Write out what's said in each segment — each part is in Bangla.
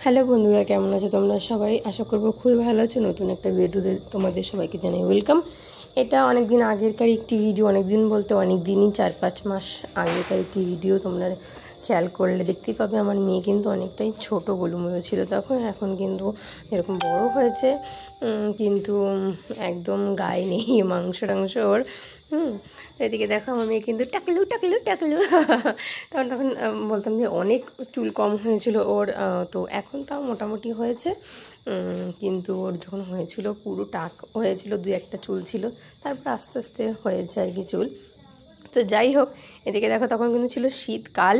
হ্যালো বন্ধুরা, কেমন আছো তোমরা সবাই? আশা করবো খুবই ভালো আছো। নতুন একটা ভিডিওতে তোমাদের সবাইকে জানাই ওয়েলকাম। এটা অনেক দিন আগেরকার একটি ভিডিও, অনেক দিন বলতে অনেক দিনই, 4-5 মাস আগেকার একটি ভিডিও। তোমরা খেয়াল করলে দেখতেই পাবে আমার মেয়ে কিন্তু অনেকটাই ছোটো গোলুমোলো ছিল তখন। এখন কিন্তু এরকম বড় হয়েছে, কিন্তু একদম গায়ে নেই মাংস টাংস ওর। এদিকে দেখো আমার মেয়ে কিন্তু টাকলু টাকলু টাকলু তখন বলতাম যে অনেক চুল কম হয়েছিল ওর, তো এখন তাও মোটামুটি হয়েছে। কিন্তু ওর যখন হয়েছিল পুরো টাক হয়েছিল, 2-1টা চুল ছিল, তারপর আস্তে আস্তে হয়েছে আর কি চুল। তো যাই হোক, এদিকে দেখো তখন কিন্তু ছিল শীতকাল।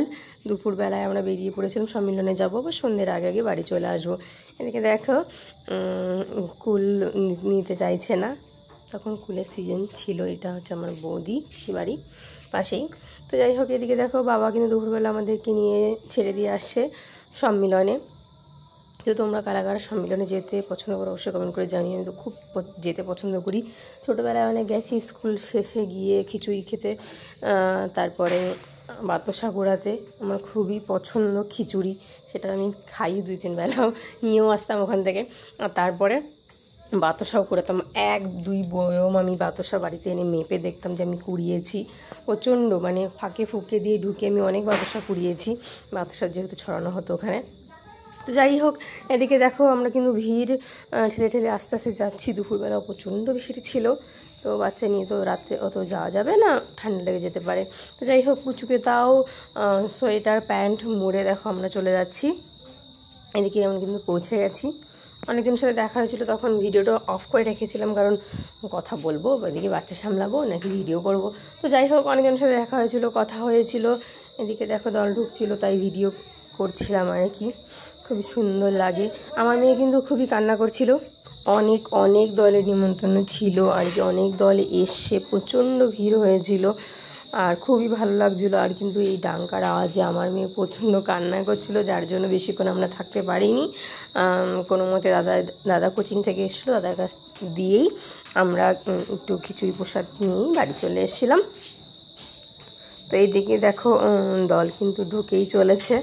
দুপুরবেলায় আমরা বেরিয়ে পড়েছিলাম সম্মিলনে যাবো, বা সন্ধ্যের আগে আগে বাড়ি চলে আসবো। এদিকে দেখো কুল নিতে চাইছে না, তখন কুলের সিজন ছিল। এটা হচ্ছে আমার বৌদি বাড়ি পাশেই। তো যাই হোক, এদিকে দেখো বাবা কিন্তু দুপুরবেলা আমাদেরকে নিয়ে ছেড়ে দিয়ে আসছে সম্মিলনে। তো তোমরা কারা কারা সম্মিলনে যেতে পছন্দ করো অবশ্যই কমেন্ট করে জানিয়ে। আমি তো খুব যেতে পছন্দ করি। ছোটোবেলায় অনেক গেছি স্কুল শেষে গিয়ে খিচুড়ি খেতে, তারপরে বাতাসা ঘোরাতে। আমার খুবই পছন্দ খিচুড়ি, সেটা আমি খাই 2-3 বেলাও, নিয়েও আসতাম ওখান থেকে। আর তারপরে বাতাসাও কুড়াতাম, 1-2 বয়ম আমি বাতাসা বাড়িতে এনে মেপে দেখতাম যে আমি কুড়িয়েছি। প্রচণ্ড মানে ফাঁকে ফুঁকে দিয়ে ঢুকে আমি অনেক বাতাসা কুড়িয়েছি, বাতাসা যেহেতু ছড়ানো হতো ওখানে। তো যাই হোক, এদিকে দেখো আমরা কিন্তু ভিড় ঠেলে ঠেলে আস্তে আস্তে যাচ্ছি। দুপুরবেলা প্রচণ্ড ভিড় ছিল, তো বাচ্চা নিয়ে তো রাত্রে অত যাওয়া যাবে না, ঠান্ডা লেগে যেতে পারে। তো যাই হোক, পুচুকে তাও সোয়েটার প্যান্ট মুড়ে দেখো আমরা চলে যাচ্ছি। এদিকে আমরা কিন্তু পৌঁছে গেছি। অনেকজনের সাথে দেখা হয়েছিল, তখন ভিডিওটা অফ করে রেখেছিলাম, কারণ কথা বলবো, এদিকে বাচ্চা সামলাবো নাকি ভিডিও করব। তো যাই হোক, অনেকজনের সাথে দেখা হয়েছিল, কথা হয়েছিল। এদিকে দেখো দল ঢুকছিল, তাই ভিডিও করছিলাম আর কি। খুবই সুন্দর লাগে। আমার মেয়ে কিন্তু খুবই কান্না করছিল। অনেক অনেক দলের নিমন্ত্রণ ছিল আর কি, অনেক দল এসছে, প্রচণ্ড ভিড় হয়েছিল আর খুবই ভালো লাগছিলো। আর কিন্তু এই ডাঙ্কার আওয়াজে আমার মেয়ে প্রচণ্ড কান্না করছিল, যার জন্য বেশিক্ষণ আমরা থাকতে পারিনি। কোনো মতে দাদা কোচিং থেকে এসেছিলো, দাদার কাছ দিয়েই আমরা একটু খিচুড়ি প্রসাদ নিয়েই বাড়ি চলে এসেছিলাম। তো এইদিকে দেখো দল কিন্তু ঢুকেই চলেছে।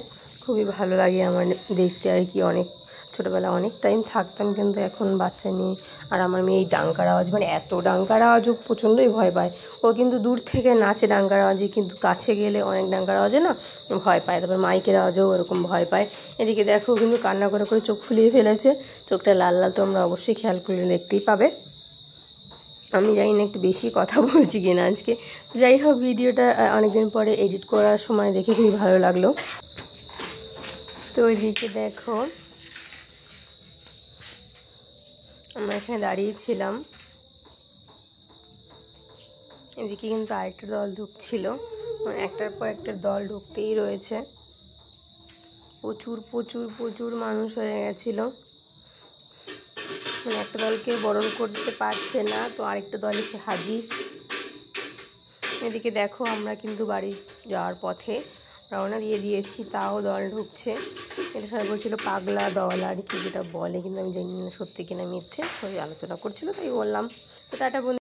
খুবই ভালো লাগে আমার দেখতে আর কি। অনেক ছোটোবেলা অনেক টাইম থাকতাম, কিন্তু এখন বাচ্চা নিয়ে। আর আমার মেয়ে এই ডাঙ্কার আওয়াজ, মানে এত ডাঙ্কার আওয়াজও প্রচণ্ডই ভয় পায়। ও কিন্তু দূর থেকে নাচে ডাঙ্কার আওয়াজে, কিন্তু কাছে গেলে অনেক ডাঙ্কার আওয়াজে না ভয় পায়। তারপর মাইকের আওয়াজেও এরকম ভয় পায়। এদিকে দেখো কিন্তু কান্না করে করে চোখ ফুলিয়ে ফেলেছে, চোখটা লাল লাল, তোমরা অবশ্যই খেয়াল করলে দেখতেই পাবে। আমি জানি না একটু বেশি কথা বলছি কিনা আজকে। যাই হোক, ভিডিওটা অনেকদিন পরে এডিট করার সময় দেখে খুবই ভালো লাগলো। তো ওইদিকে দেখো আমরা এখানে দাঁড়িয়েছিলাম, এদিকে কিন্তু আরেকটা দল ঢুকছিল, একটার পর একটা দল ঢুকতেই রয়েছে। প্রচুর প্রচুর প্রচুর মানুষ হয়ে গেছিলো, মানে একটা দলকে বরণ করতে পারছে না, তো আরেকটা দল এসে হাজির। এদিকে দেখো আমরা কিন্তু বাড়ি যাওয়ার পথে রওনা দিয়ে দিয়েছি, তাও দল ঢুকছে। এটা সবাই বলছিল পাগলা দল আর কি, যেটা বলে, কিন্তু আমি জানি না সত্যি কিনা মিথ্যে, সবাই আলোচনা করছিল তাই বললাম। তো টাটা বন্ধু।